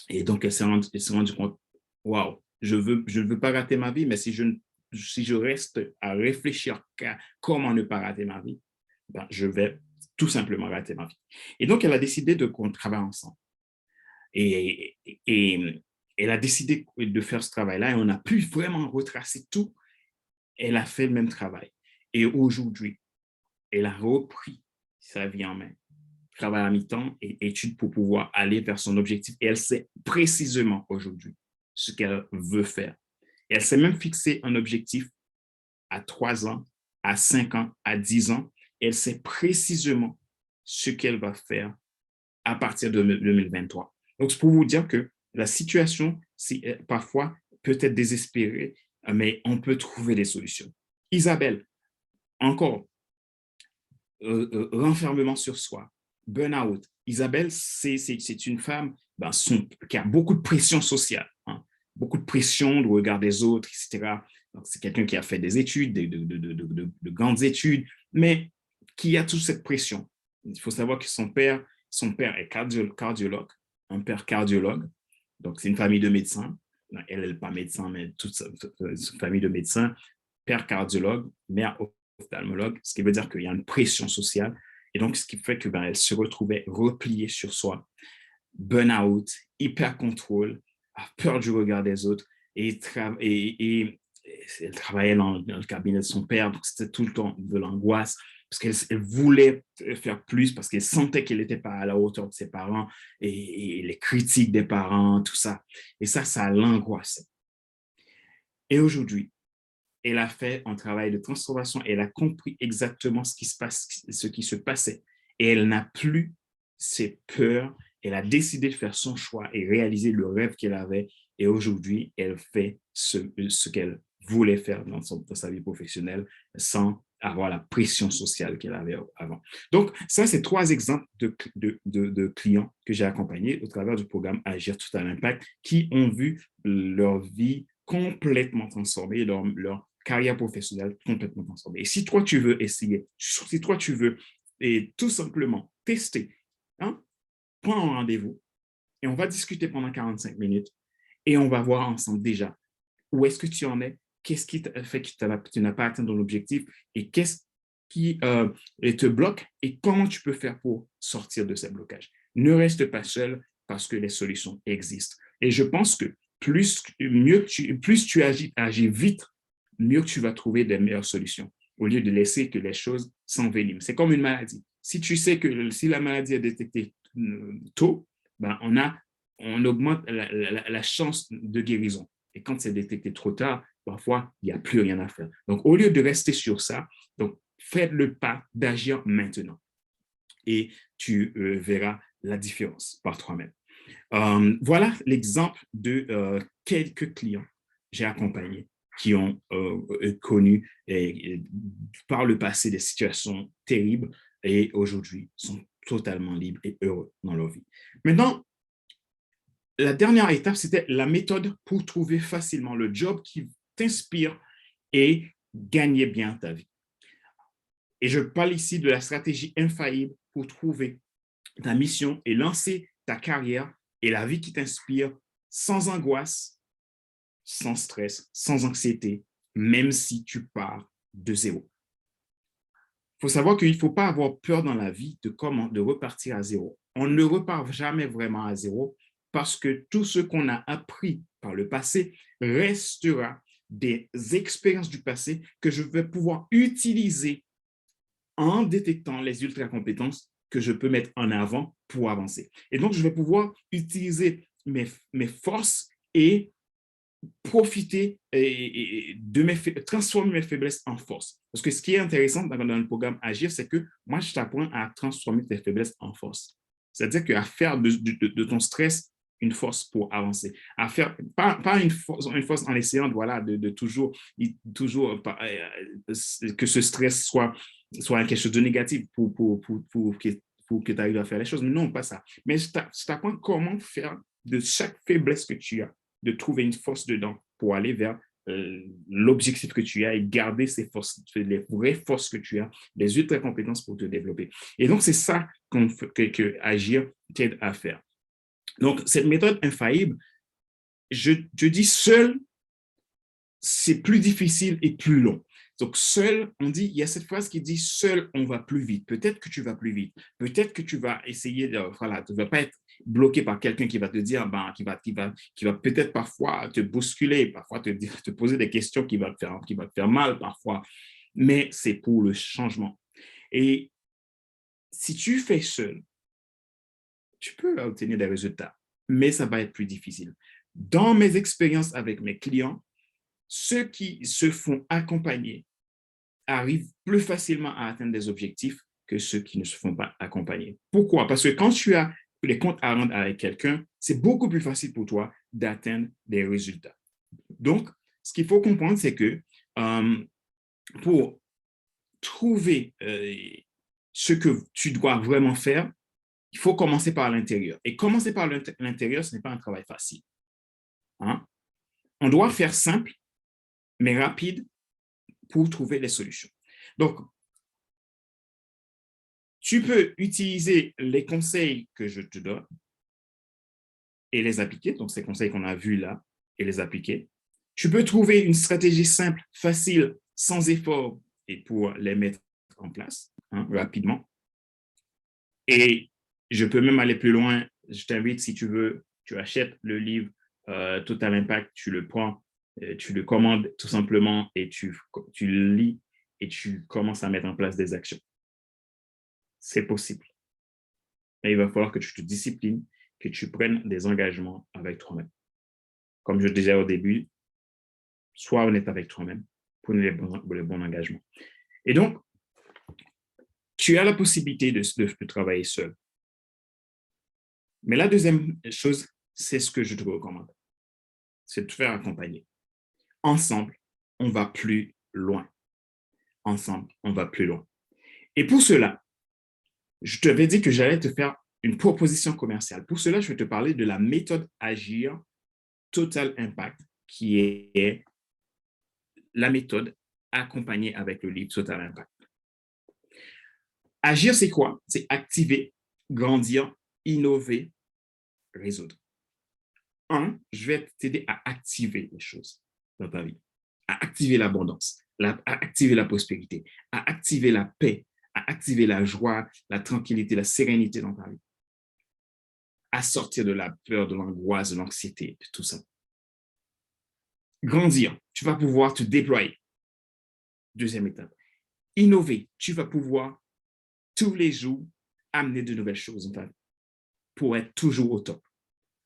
Et donc, elle s'est rendue compte, waouh, je ne veux pas rater ma vie, mais si je reste à réfléchir à comment ne pas rater ma vie, je vais tout simplement rater ma vie. Et donc, elle a décidé qu'on travaille ensemble. Et elle a décidé de faire ce travail-là et on a pu vraiment retracer tout. Elle a fait le même travail. Et aujourd'hui, elle a repris sa vie en main, travail à mi-temps et études pour pouvoir aller vers son objectif. Et elle sait précisément aujourd'hui ce qu'elle veut faire. Et elle s'est même fixé un objectif à 3 ans, à 5 ans, à 10 ans. Et elle sait précisément ce qu'elle va faire à partir de 2023. Donc, c'est pour vous dire que la situation, parfois, peut être désespérée, mais on peut trouver des solutions. Isabelle, encore, renfermement sur soi, burn-out. Isabelle, c'est une femme qui a beaucoup de pression sociale, hein, beaucoup de pression de regard des autres, etc. C'est quelqu'un qui a fait des études, de grandes études, mais qui a toute cette pression. Il faut savoir que son père est cardiologue, un père cardiologue. Donc, c'est une famille de médecins. Elle n'est pas médecin, mais toute une famille de médecins. Père cardiologue, mère ophtalmologue, ce qui veut dire qu'il y a une pression sociale. Et donc, ce qui fait que elle se retrouvait repliée sur soi, burn-out, hyper-contrôle, peur du regard des autres. Et elle travaillait dans le cabinet de son père, donc c'était tout le temps de l'angoisse parce qu'elle voulait faire plus, parce qu'elle sentait qu'elle n'était pas à la hauteur de ses parents et les critiques des parents, tout ça. Et ça l'angoissait. Et aujourd'hui, elle a fait un travail de transformation, elle a compris exactement ce qui se passait. Et elle n'a plus ses peurs, elle a décidé de faire son choix et réaliser le rêve qu'elle avait. Et aujourd'hui, elle fait ce qu'elle voulait faire dans sa vie professionnelle sans avoir la pression sociale qu'elle avait avant. Donc, ça, c'est 3 exemples de clients que j'ai accompagnés au travers du programme Agir tout à l'impact qui ont vu leur vie complètement transformée, leur carrière professionnelle complètement transformée. Et si toi, tu veux essayer, si toi, tu veux et tout simplement tester, hein, prends un rendez-vous et on va discuter pendant 45 minutes et on va voir ensemble déjà où est-ce que tu en es, qu'est-ce qui fait que tu n'as pas atteint ton objectif et qu'est-ce qui te bloque et comment tu peux faire pour sortir de ces blocages. Ne reste pas seul parce que les solutions existent. Et je pense que plus tu agis vite, mieux tu vas trouver des meilleures solutions au lieu de laisser que les choses s'enveniment. C'est comme une maladie. Si tu sais que si la maladie est détectée tôt, on augmente la chance de guérison. Et quand c'est détecté trop tard, parfois, il n'y a plus rien à faire. Donc, au lieu de rester sur ça, donc, faites le pas d'agir maintenant. Et tu verras la différence par toi-même. Voilà l'exemple de quelques clients que j'ai accompagnés qui ont connu par le passé des situations terribles et aujourd'hui sont totalement libres et heureux dans leur vie. Maintenant, la dernière étape, c'était la méthode pour trouver facilement le job qui t'inspire et gagner bien ta vie. Et je parle ici de la stratégie infaillible pour trouver ta mission et lancer ta carrière et la vie qui t'inspire sans angoisse, sans stress, sans anxiété, même si tu pars de zéro. Il faut savoir qu'il ne faut pas avoir peur dans la vie de repartir à zéro. On ne repart jamais vraiment à zéro parce que tout ce qu'on a appris par le passé restera des expériences du passé que je vais pouvoir utiliser en détectant les ultra-compétences que je peux mettre en avant pour avancer. Et donc, je vais pouvoir utiliser mes forces et profiter et transformer mes faiblesses en force. Parce que ce qui est intéressant dans le programme Agir, c'est que moi, je t'apprends à transformer tes faiblesses en force. C'est-à-dire qu'à faire de ton stress une force pour avancer. À faire, pas une force en essayant voilà, de toujours que ce stress soit quelque chose de négatif pour que tu arrives à faire les choses. Non, pas ça. Mais je t'apprends comment faire de chaque faiblesse que tu as, de trouver une force dedans pour aller vers l'objectif que tu as et garder ces forces, les vraies forces que tu as, les ultra compétences pour te développer. Et donc, c'est ça que Agir t'aide à faire. Donc, cette méthode infaillible, je dis seul, c'est plus difficile et plus long. Donc, seul, on dit, il y a cette phrase qui dit seul, on va plus vite. Peut-être que tu vas plus vite. Peut-être que tu vas essayer de, voilà, tu ne vas pas être bloqué par quelqu'un qui va te dire, qui va peut-être parfois te bousculer, parfois te poser des questions qui va te faire mal parfois. Mais c'est pour le changement. Et si tu fais seul, tu peux obtenir des résultats, mais ça va être plus difficile. Dans mes expériences avec mes clients, ceux qui se font accompagner arrivent plus facilement à atteindre des objectifs que ceux qui ne se font pas accompagner. Pourquoi? Parce que quand tu as les comptes à rendre avec quelqu'un, c'est beaucoup plus facile pour toi d'atteindre des résultats. Donc, ce qu'il faut comprendre, c'est que pour trouver ce que tu dois vraiment faire, il faut commencer par l'intérieur. Et commencer par l'intérieur, ce n'est pas un travail facile. Hein? On doit faire simple, mais rapide pour trouver les solutions. Donc, tu peux utiliser les conseils que je te donne et les appliquer, donc ces conseils qu'on a vus là, et les appliquer. Tu peux trouver une stratégie simple, facile, sans effort, et pour les mettre en place rapidement. Et je peux même aller plus loin. Je t'invite, si tu veux, tu achètes le livre Total Impact, tu le prends, tu le commandes tout simplement et tu le lis et tu commences à mettre en place des actions. C'est possible. Mais il va falloir que tu te disciplines, que tu prennes des engagements avec toi-même. Comme je disais au début, sois honnête avec toi-même, prenez les bons engagements. Et donc, tu as la possibilité de travailler seul. Mais la deuxième chose, c'est ce que je te recommande, c'est de te faire accompagner. Ensemble, on va plus loin. Ensemble, on va plus loin. Et pour cela, je t'avais dit que j'allais te faire une proposition commerciale. Pour cela, je vais te parler de la méthode Agir Total Impact, qui est la méthode accompagnée avec le livre Total Impact. Agir, c'est quoi? C'est activer, grandir, innover, résoudre. Je vais t'aider à activer les choses dans ta vie, à activer l'abondance, à activer la prospérité, à activer la paix, à activer la joie, la tranquillité, la sérénité dans ta vie, à sortir de la peur, de l'angoisse, de l'anxiété, de tout ça. Grandir, tu vas pouvoir te déployer. Deuxième étape. Innover, tu vas pouvoir tous les jours amener de nouvelles choses dans ta vie pour être toujours au top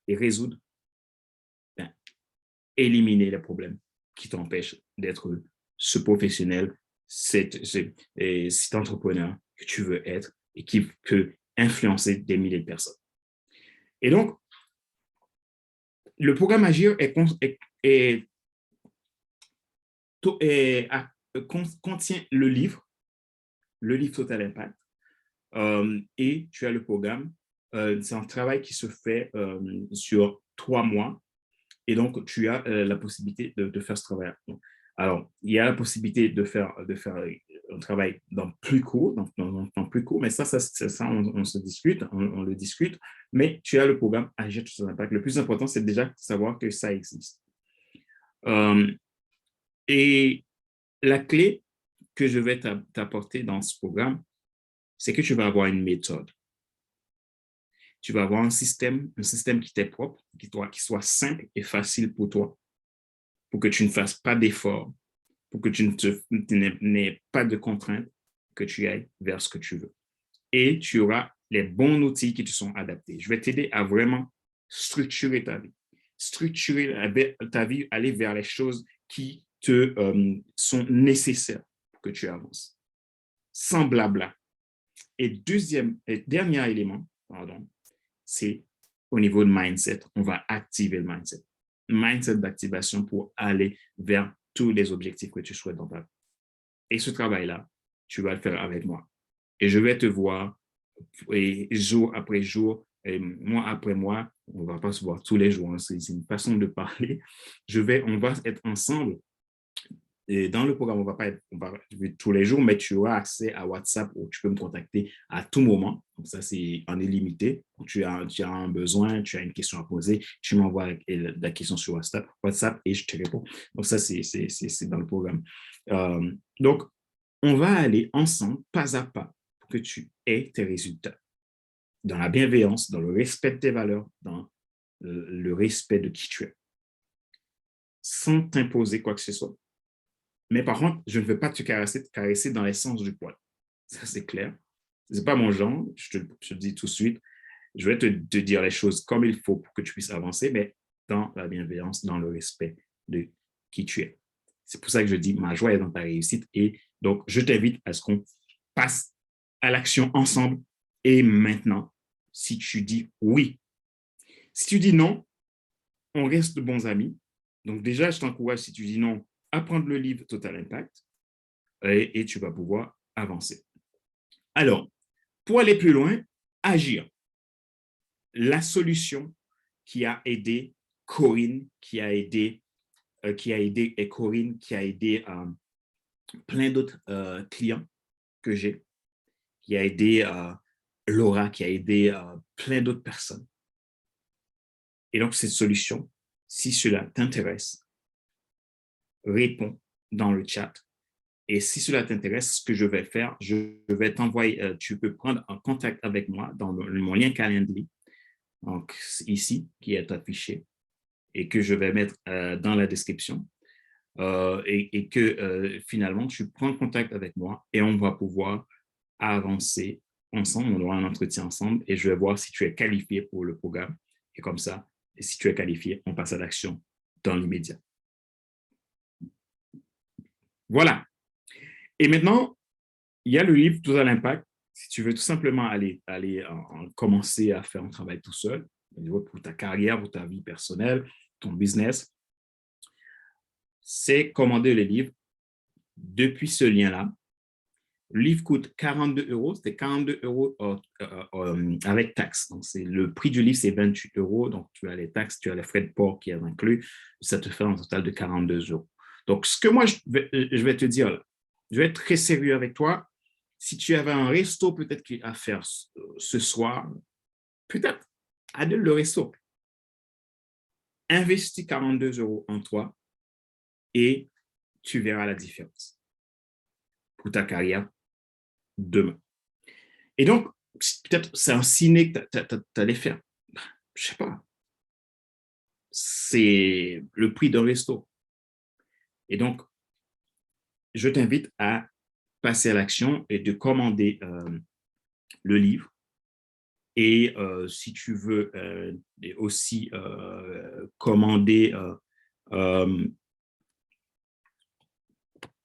et résoudre, éliminer les problèmes qui t'empêchent d'être ce professionnel, cet entrepreneur que tu veux être et qui peut influencer des milliers de personnes. Et donc, le programme Agir contient le livre Total Impact, et tu as le programme. C'est un travail qui se fait sur 3 mois. Et donc, tu as la possibilité de faire ce travail. Alors, il y a la possibilité de faire un travail dans plus court, dans plus court, mais ça on se discute, on le discute, mais tu as le programme Agir sur son impact. Le plus important, c'est déjà de savoir que ça existe. Et la clé que je vais t'apporter dans ce programme, c'est que tu vas avoir une méthode. Tu vas avoir un système qui t'est propre, qui soit simple et facile pour toi, pour que tu ne fasses pas d'efforts, pour que tu n'aies pas de contraintes, que tu ailles vers ce que tu veux. Et tu auras les bons outils qui te sont adaptés. Je vais t'aider à vraiment structurer ta vie, structurer ta vie, aller vers les choses qui te sont nécessaires pour que tu avances, sans blabla. Et dernier élément, pardon, c'est au niveau de mindset. On va activer le mindset. Mindset d'activation pour aller vers tous les objectifs que tu souhaites dans ta vie. Et ce travail-là, tu vas le faire avec moi. Et je vais te voir et jour après jour, et mois après mois. On ne va pas se voir tous les jours, hein, c'est une façon de parler. On va être ensemble. Et dans le programme, on va pas être tous les jours, mais tu auras accès à WhatsApp où tu peux me contacter à tout moment. Donc ça, c'est en illimité. Tu as un besoin, tu as une question à poser, tu m'envoies la question sur WhatsApp et je te réponds. Donc ça, c'est dans le programme. Donc, on va aller ensemble, pas à pas, pour que tu aies tes résultats. Dans la bienveillance, dans le respect de tes valeurs, dans le respect de qui tu es. Sans t'imposer quoi que ce soit. Mais par contre, je ne veux pas te caresser dans l'essence du poil. Ça, c'est clair. Ce n'est pas mon genre, je te le dis tout de suite. Je vais te dire les choses comme il faut pour que tu puisses avancer, mais dans la bienveillance, dans le respect de qui tu es. C'est pour ça que je dis, ma joie est dans ta réussite. Et donc, je t'invite à ce qu'on passe à l'action ensemble. Et maintenant, si tu dis oui, si tu dis non, on reste de bons amis. Donc déjà, je t'encourage, si tu dis non, à prendre le livre Total Impact et tu vas pouvoir avancer. Alors, pour aller plus loin, agir. La solution qui a aidé Corinne, qui a aidé Corinne, qui a aidé plein d'autres clients que j'ai, qui a aidé Laura, qui a aidé plein d'autres personnes. Et donc, cette solution, si cela t'intéresse, réponds dans le chat. Et si cela t'intéresse, ce que je vais faire, je vais t'envoyer, tu peux prendre en contact avec moi dans mon lien Calendly, donc ici, qui est affiché, et que je vais mettre dans la description. Et que finalement, tu prends contact avec moi et on va pouvoir avancer ensemble. On aura un entretien ensemble et je vais voir si tu es qualifié pour le programme. Et comme ça, et si tu es qualifié, on passe à l'action dans l'immédiat. Voilà. Et maintenant, il y a le livre Total Impact. Si tu veux tout simplement aller commencer à faire un travail tout seul, pour ta carrière, pour ta vie personnelle, ton business, c'est commander le livre depuis ce lien-là. Le livre coûte 42 euros. C'était 42 euros avec taxes. Donc, le prix du livre, c'est 28 euros. Donc, tu as les taxes, tu as les frais de port qui est inclus. Ça te fait un total de 42 euros. Donc, ce que moi, je vais te dire, là, je vais être très sérieux avec toi. Si tu avais un resto peut-être à faire ce soir, peut-être annule le resto. Investis 42 euros en toi et tu verras la différence pour ta carrière demain. Et donc, peut-être c'est un ciné que tu allais faire. Je ne sais pas. C'est le prix d'un resto. Et donc, je t'invite à passer à l'action et de commander le livre. Et si tu veux aussi commander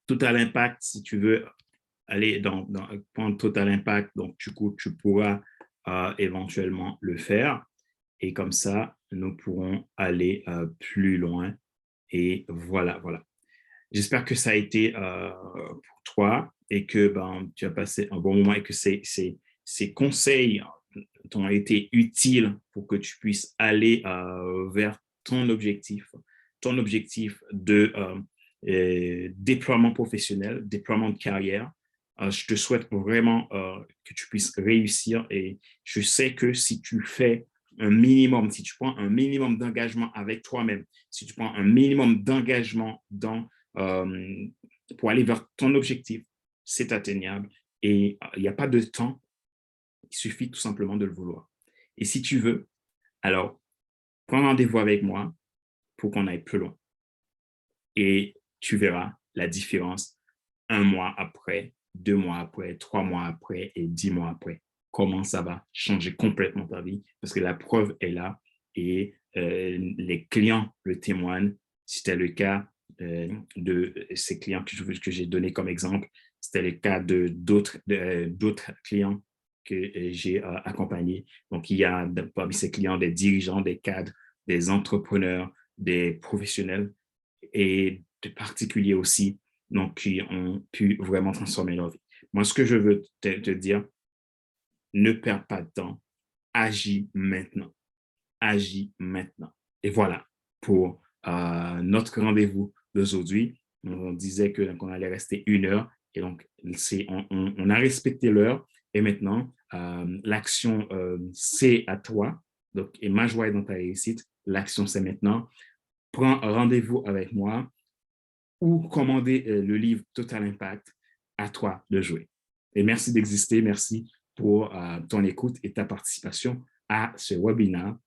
Total Impact, si tu veux aller dans Total Impact, donc tu pourras éventuellement le faire. Et comme ça, nous pourrons aller plus loin. Et voilà. J'espère que ça a été pour toi et que tu as passé un bon moment et que ces conseils t'ont été utiles pour que tu puisses aller vers ton objectif de déploiement professionnel, déploiement de carrière. Je te souhaite vraiment que tu puisses réussir et je sais que si tu fais un minimum, si tu prends un minimum d'engagement avec toi-même, si tu prends un minimum d'engagement pour aller vers ton objectif, c'est atteignable et il n'y a pas de temps, il suffit tout simplement de le vouloir. Et si tu veux, alors prends rendez-vous avec moi pour qu'on aille plus loin. Et tu verras la différence 1 mois après, 2 mois après, 3 mois après et 10 mois après. Comment ça va changer complètement ta vie parce que la preuve est là et les clients le témoignent. C'était le cas de ces clients que j'ai donné comme exemple. C'était le cas d'autres clients que j'ai accompagnés. Donc, il y a parmi ces clients des dirigeants, des cadres, des entrepreneurs, des professionnels et de particuliers aussi, donc qui ont pu vraiment transformer leur vie. Moi, ce que je veux te dire, ne perds pas de temps, agis maintenant. Agis maintenant. Et voilà pour notre rendez-vous d'aujourd'hui. On disait qu'on allait rester 1 heure et donc on a respecté l'heure et maintenant l'action c'est à toi. Donc, et ma joie est dans ta réussite. L'action c'est maintenant. Prends rendez-vous avec moi ou commander le livre Total Impact. À toi de jouer. Et merci d'exister. Merci pour ton écoute et ta participation à ce webinaire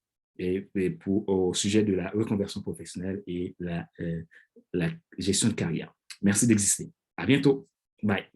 au sujet de la reconversion professionnelle et la gestion de carrière. Merci d'exister. À bientôt. Bye.